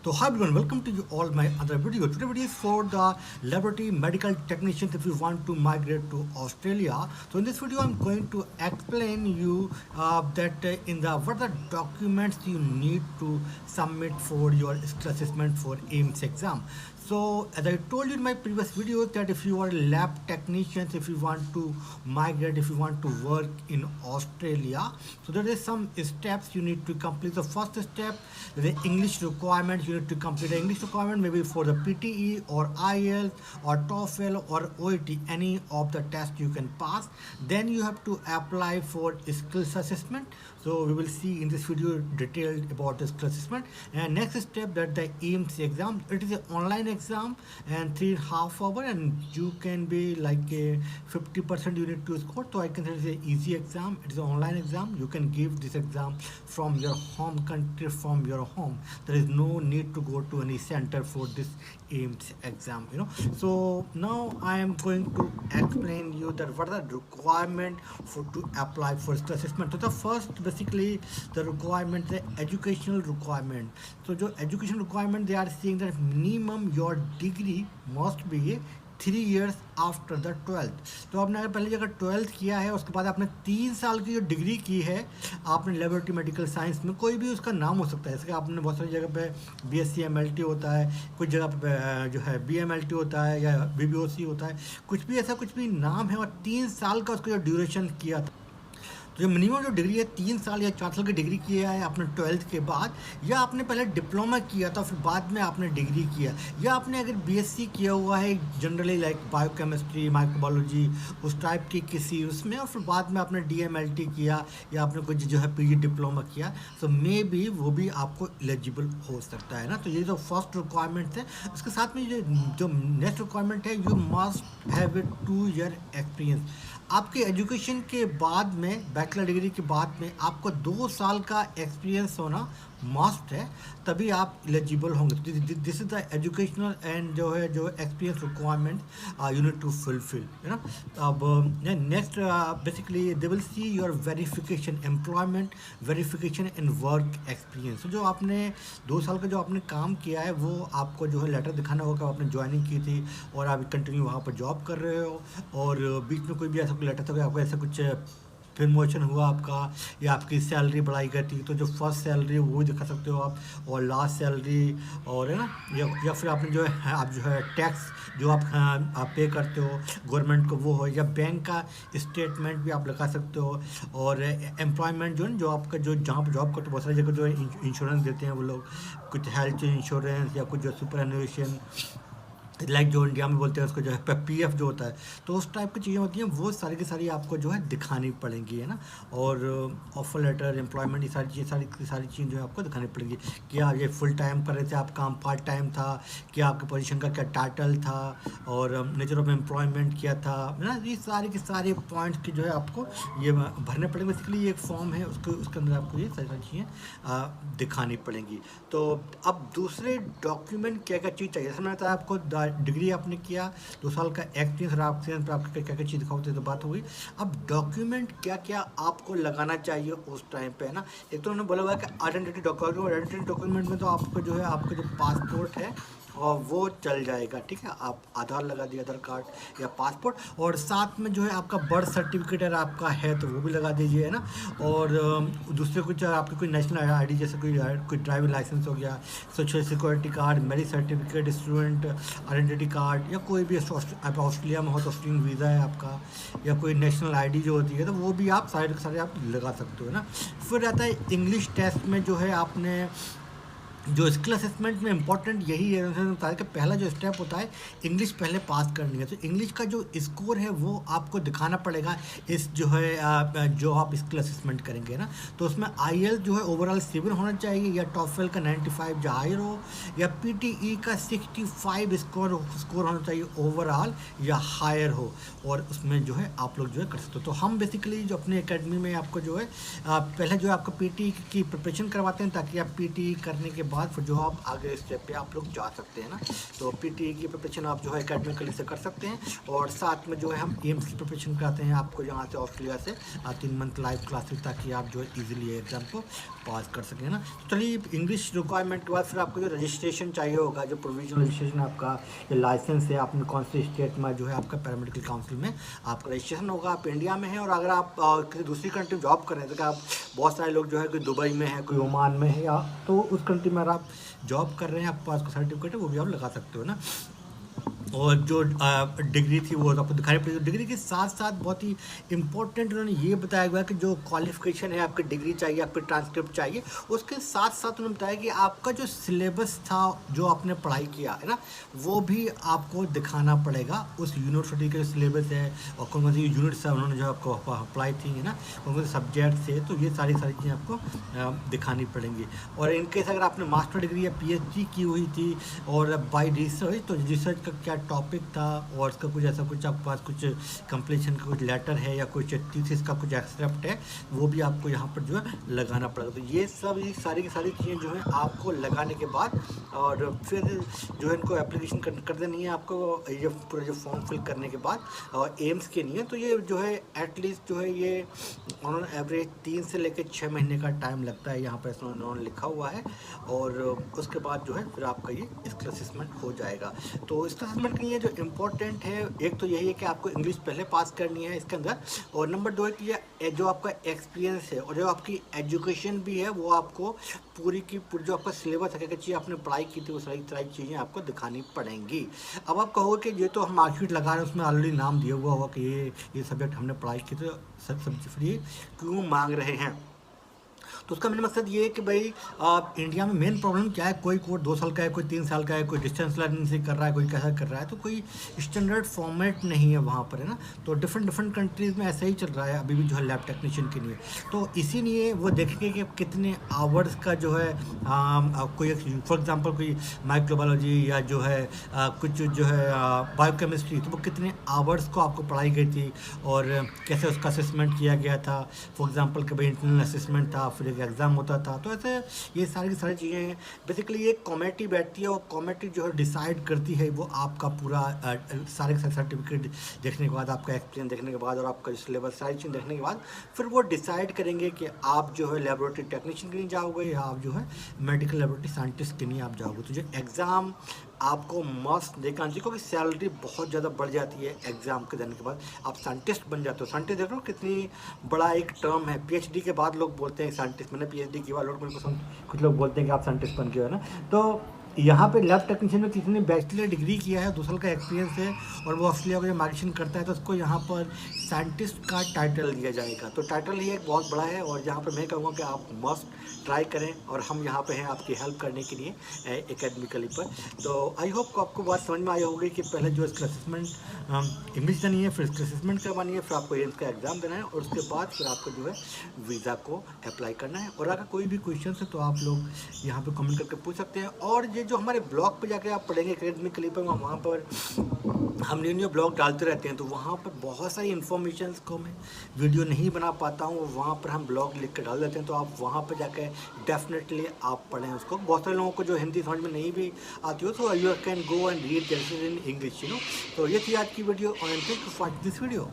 So hi everyone, welcome to you all my other video. Today video is for the laboratory medical technicians if you want to migrate to Australia. So in this video I'm going to explain you that in the what are the documents you need to submit for your skill assessment for AIMS exam. So as I told you in my previous video that if you are lab technicians, if you want to migrate, if you want to work in Australia, so there is some steps you need to complete. The first step, the English requirement. You need to complete the English requirement maybe for the PTE or IELTS or TOEFL or OET, any of the tests you can pass. Then you have to apply for skills assessment. So we will see in this video detailed about the skills assessment. And next step, that the AIMS exam. It is an online exam and 3.5 hours, and you can be like a 50% you need to score. So I can say it's an easy exam. It is an online exam. You can give this exam from your home country, from your home. There is no need to go to any center for this AIMS exam, So now I am going to explain you that what are the requirement for to apply for skill assessment. So the first, basically the requirement, the educational requirement. So जो education requirement, they are saying that minimum your degree must be 3 years after the 12th. तो आपने अगर पहले जगह 12th किया है, उसके बाद आपने 3 साल की जो डिग्री की है आपने लेबोरेटरी मेडिकल साइंस में, कोई भी उसका नाम हो सकता है. जैसे कि आपने बहुत सारी जगह पे BSc MLT होता है, कुछ जगह पे जो है BMLT होता है या BBOC होता है, कुछ भी ऐसा कुछ भी नाम है, और 3 साल का उसका जो ड्यूरेशन किया था. तो जो मिनिमम जो डिग्री है 3 साल या 4 साल की डिग्री किया है आपने 12th के बाद, या आपने पहले डिप्लोमा किया था फिर बाद में आपने डिग्री किया, या आपने अगर BSc किया हुआ है जनरली लाइक बायोकेमिस्ट्री, माइक्रोबायोलॉजी, उस टाइप की किसी उसमें, और फिर बाद में आपने DMLT किया या आपने कुछ जो है PG डिप्लोमा किया, तो मे बी वो भी आपको एलिजिबल हो सकता है ना. तो ये जो फर्स्ट रिक्वायरमेंट है. उसके साथ में जो नेक्स्ट रिक्वायरमेंट है, you must have a 2 year experience. आपके एजुकेशन के बाद में, बैचलर डिग्री के बाद में आपको 2 साल का एक्सपीरियंस होना मस्ट है, तभी आप एलिजिबल होंगे. This is the educational and जो है जो experience requirement you need to fulfil, है ना. अब next basically they will see your verification, employment verification and work experience. जो आपने 2 साल का जो आपने काम किया है वो आपको जो है लेटर दिखाना होगा, आपने ज्वाइनिंग की थी और आप कंटिन्यू वहाँ पर जॉब कर रहे हो, और बीच में कोई भी ऐसा कोई लेटर था, आपको ऐसा कुछ प्रमोशन हुआ आपका, या आपकी सैलरी बढ़ाई गई थी, तो जो फर्स्ट सैलरी वो भी दिखा सकते हो आप, और लास्ट सैलरी, और है ना, या फिर आपने जो है आप जो है टैक्स जो आप पे करते हो गवर्नमेंट को वो हो, या बैंक का स्टेटमेंट भी आप लगा सकते हो, और एम्प्लॉयमेंट जो आपका जो जहाँ पर जॉब करते हो बहुत सारी जगह जो इंश्योरेंस देते हैं वो लोग, कुछ हेल्थ इंश्योरेंस या कुछ जो सुपर एनुएशन, लाइक जो इंडिया में बोलते हैं उसको जो है PF जो होता है, तो उस टाइप की चीज़ें होती हैं, वो सारी की सारी आपको जो है दिखानी पड़ेंगी, है ना. और ऑफर लेटर, एम्प्लॉयमेंट, ये सारी चीज़ें जो है आपको दिखानी पड़ेंगी. क्या ये फुल टाइम कर रहे थे आप काम, पार्ट टाइम था, क्या आपके पोजीशन का क्या टाइटल था, और नेचर ऑफ एम्प्लॉयमेंट क्या था, है ना. ये सारे के सारे पॉइंट्स की जो है आपको ये भरने पड़ेंगे. बेसिकली ये एक फॉर्म है, उसके अंदर आपको ये सारी चीज़ें दिखानी पड़ेंगी. तो अब दूसरे डॉक्यूमेंट क्या क्या चीज़ चाहिए, जैसे मैंने बताया आपको डिग्री आपने किया, 2 साल का एक्सपीरियंस, और एक्सपीरियंस पर आपको क्या क्या चीज़ दिखाते तो बात हो गई. अब डॉक्यूमेंट क्या क्या आपको लगाना चाहिए उस टाइम पे, है ना. एक तो उन्होंने बोला हुआ है कि आइडेंटिटी डॉक्यूमेंट में तो आपको जो है आपका जो पासपोर्ट है और वो चल जाएगा, ठीक है. आप आधार लगा दिए, आधार कार्ड या पासपोर्ट, और साथ में जो है आपका बर्थ सर्टिफिकेट अगर आपका है तो वो भी लगा दीजिए, है ना. और दूसरे कुछ आपके कोई नेशनल ID जैसे कोई ड्राइविंग लाइसेंस हो गया, social security card, marriage certificate, student identity card, या कोई भी आप ऑस्ट्रेलिया में हो तो ऑस्ट्रेलियन वीज़ा है आपका, या कोई नेशनल ID जो होती है, तो वो भी आप सारे आप लगा सकते हो, ना. फिर रहता है इंग्लिश टेस्ट में जो है आपने जो स्किल असेसमेंट में इंपॉर्टेंट यही है कि पहला जो स्टेप होता है इंग्लिश पहले पास करनी है. तो इंग्लिश का जो स्कोर है वो आपको दिखाना पड़ेगा इस जो है जो आप स्किल असेसमेंट करेंगे ना. तो उसमें IELTS जो है ओवरऑल 7 होना चाहिए, या TOEFL का 95 जो हायर हो, या PTE का 65 स्कोर होना चाहिए ओवरऑल या हायर हो, और उसमें जो है आप लोग जो है कर सकते हो. तो हम बेसिकली जो अपने एकेडमी में आपको जो है पहले जो है आपको PTE की प्रिपरेशन करवाते हैं, ताकि आप PTE करने के बाद फिर जो आप आगे स्टेप पे आप लोग जा सकते हैं ना। तो पीटी की प्रिपरेशन आप जो है एकेडमिकली से कर सकते हैं, और साथ में जो है हम एम्स की प्रिपरेशन कराते हैं आपको यहाँ से ऑस्ट्रेलिया से 3 मंथ लाइव क्लासेस, ताकि आप जो है ईजिली एग्जाम को पास कर सकें ना। तो चलिए इंग्लिश रिक्वायरमेंट के बाद फिर आपको जो रजिस्ट्रेशन चाहिए होगा, जो प्रोविजनल रजिस्ट्रेशन आपका ये लाइसेंस है, आपने कौन से स्टेट में जो है आपका पैरामेडिकल काउंसिल में आपका रजिस्ट्रेशन होगा, आप इंडिया में है और अगर आप किसी दूसरी कंट्री में जॉब कर रहे हैं, तो आप बहुत सारे लोग जो है कोई दुबई में है, कोई ओमान में है, या तो उस कंट्री में अगर आप जॉब कर रहे हैं, आपके पास कोई सर्टिफिकेट है, वो भी आप लगा सकते हो ना। और जो डिग्री थी वो आपको दिखाई पड़ेगी। डिग्री के साथ साथ बहुत ही इंपॉर्टेंट उन्होंने ये बताया गया कि जो क्वालिफिकेशन है, आपकी डिग्री चाहिए, आपकी ट्रांसक्रिप्ट चाहिए, उसके साथ साथ उन्होंने बताया कि आपका जो सिलेबस था, जो आपने पढ़ाई किया है ना, वो भी आपको दिखाना पड़ेगा। उस यूनिवर्सिटी का जो सिलेबस है और कौन कौन सी यूनिट्स है उन्होंने जो आपको अप्लाई थी है ना, कौन कौन से सब्जेक्ट थे, तो ये सारी चीज़ें आपको दिखानी पड़ेंगी। और इनकेस अगर आपने मास्टर डिग्री या PhD की हुई थी और बाय रिसर्च, तो रिसर्च का क्या टॉपिक था और उसका कुछ ऐसा कुछ आपके पास कुछ कंप्लीशन का कुछ लेटर है या कुछ थीसिस का कुछ एक्सट्रैक्ट है, वो भी आपको यहाँ पर जो है लगाना पड़ेगा। तो ये सब ये सारी की सारी चीज़ें जो है आपको लगाने के बाद और फिर जो है इनको एप्लीकेशन कर देनी है आपको, ये पूरा जो फॉर्म फिल करने के बाद, और एम्स के लिए तो ये जो है एटलीस्ट जो है ये उन्होंने एवरेज 3 से लेकर 6 महीने का टाइम लगता है, यहाँ पर उन्होंने लिखा हुआ है। और उसके बाद जो है फिर आपका ये स्किल असेसमेंट हो जाएगा। तो स्किल असेसमेंट के लिए जो इम्पोर्टेंट है, एक तो यही है कि आपको इंग्लिश पहले पास करनी है इसके अंदर, और नंबर 2 है कि ये जो आपका एक्सपीरियंस है और जो आपकी एजुकेशन भी है, वो आपको पूरी की पूरी जो आपका सिलेबस है, क्या चीज़ आपने पढ़ाई की थी, वो सारी चीज़ें आपको दिखानी पड़ेंगी। अब आप कहोगे कि ये तो हम मार्कशीट लगा रहे हैं, उसमें ऑलरेडी नाम दिया हुआ होगा कि ये सब्जेक्ट हमने पढ़ाई की, तो सब फिर ये क्यों मांग रहे हैं? तो उसका मेरा मकसद ये है कि भाई इंडिया में मेन प्रॉब्लम क्या है, कोई कोर्स 2 साल का है, कोई 3 साल का है, कोई डिस्टेंस लर्निंग से कर रहा है, कोई कैसा कर रहा है, तो कोई स्टैंडर्ड फॉर्मेट नहीं है वहाँ पर, है ना। तो डिफरेंट कंट्रीज़ में ऐसा ही चल रहा है अभी भी जो है लैब टेक्नीशियन के लिए। तो इसीलिए वो देखेंगे कि कितने आवर्स का जो है कोई फॉर एग्जांपल कोई माइक्रोबायोलॉजी या जो है कुछ जो है बायोकेमिस्ट्री, तो वो कितने आवर्स को आपको पढ़ाई गई थी और कैसे उसका असेसमेंट किया गया था। फॉर एग्जांपल कि भाई इंटरनल असेसमेंट था, फिर एग्ज़ाम होता था। तो ऐसे ये सारी की सारी चीज़ें हैं। बेसिकली एक कमेटी बैठती है और कमेटी जो है डिसाइड करती है, वो आपका पूरा सारे के सारे सर्टिफिकेट देखने के बाद, आपका एक्सपीरियंस देखने के बाद और आपका सिलेबस सारी चीज़ देखने के बाद फिर वो डिसाइड करेंगे कि आप जो है लेबोरेटरी टेक्नीशियन के लिए जाओगे या आप जो है मेडिकल लेबोरेटरी साइंटिस्ट के लिए आप जाओगे। तो जो एग्ज़ाम आपको मस्त देखना चाहिए, क्योंकि सैलरी बहुत ज़्यादा बढ़ जाती है एग्ज़ाम के देने के बाद, आप साइंटिस्ट बन जाते हो। साइंटिस्ट देख लो कितनी बड़ा एक टर्म है, PhD के बाद लोग बोलते हैं साइंटिस्ट, मैंने PhD किया, लोग मेरे को कुछ लोग बोलते हैं कि आप साइंटिस्ट बन गए हो ना। तो यहाँ पे लैब टेक्नीशियन में किसी ने बैचलर डिग्री किया है, 2 साल का एक्सपीरियंस है और वो ऑस्ट्रेलिया का जो मार्केशन करता है, तो उसको यहाँ पर साइंटिस्ट का टाइटल दिया जाएगा। तो टाइटल ही एक बहुत बड़ा है और यहाँ पर मैं कहूँगा कि आप मस्ट ट्राई करें, और हम यहाँ पे हैं आपकी हेल्प करने के लिए एकेडमिकली पर। तो आई होप को आपको बात समझ में आई होगी कि पहले जो इसका असेसमेंट इंग्लिश देनी है, फिर इसका असेसमेंट करवानी है, फिर आपको एम्स का एग्ज़ाम देना है और उसके बाद फिर आपको जो है वीज़ा को अप्लाई करना है। और अगर कोई भी क्वेश्चन है तो आप लोग यहाँ पर कमेंट करके पूछ सकते हैं। और ये जो हमारे ब्लॉग पे जाके आप पढ़ेंगे एकेडमिकली पर, वहाँ पर हम न्यू ब्लॉग डालते रहते हैं, तो वहाँ पर बहुत सारी इन्फॉर्मेशन को मैं वीडियो नहीं बना पाता हूँ, वहाँ पर हम ब्लॉग लिख कर डाल देते हैं। तो आप वहाँ पर जाकर डेफिनेटली आप पढ़ें उसको। बहुत सारे लोगों को जो हिंदी समझ में नहीं भी आती हो, तो you can go and read in English, you know. तो ये थी आज की वीडियो और thank you for this video.